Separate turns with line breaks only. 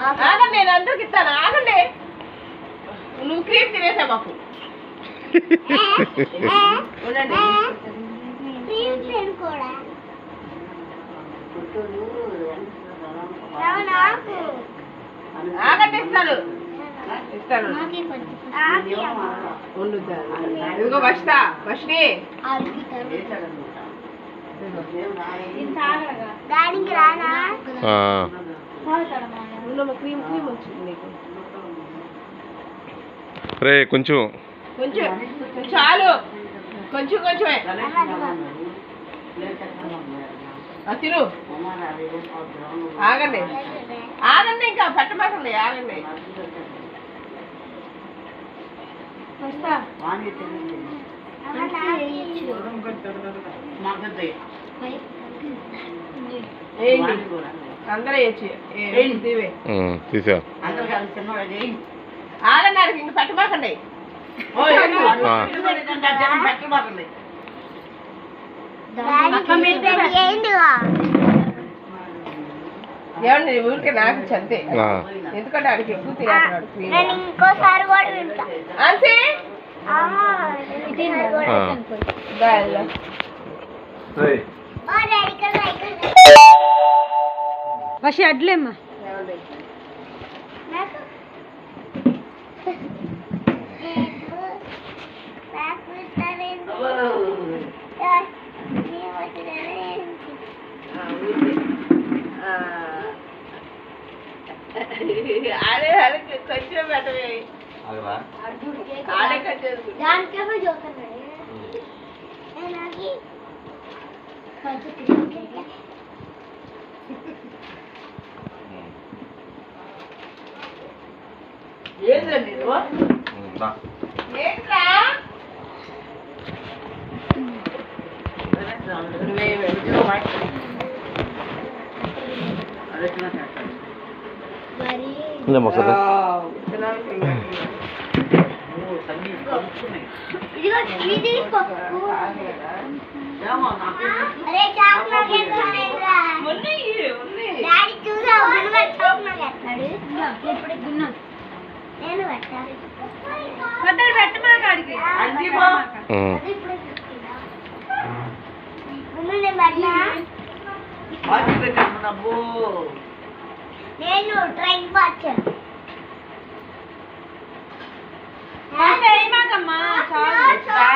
ఆగండి, నేను అందరికి ఇస్తాను. ఆగండి, నువ్వు క్రీమ్ తినేసా మాకు. ఉండండి, ఆగండి, ఇస్తాను ఇస్తాను. ఇదిగో వస్తా వష్ని.
రే కొంచెం
కొంచెం చాలు, కొంచెం కొంచెమే తిను. ఆగండి ఆగండి, ఇంకా పెట్టమాకండి, ఆగండి. అందరూ
తీసా.
ఆగండి, ఆడికి ఇంక పెట్టమాకండి. ఏమండి ఊరికే నాకు చంతే, ఎందుకంటే ఆడికి ఎక్కువ తినేస్తున్నాడు.
వషి అడ్లేమ్మా.
ఆడే ఆడికి కొంచెం పెట్టవే. ఆడే ఏంటండి ఏంట్రా
నేను ట్రైన్ వచ్చాను. చాలా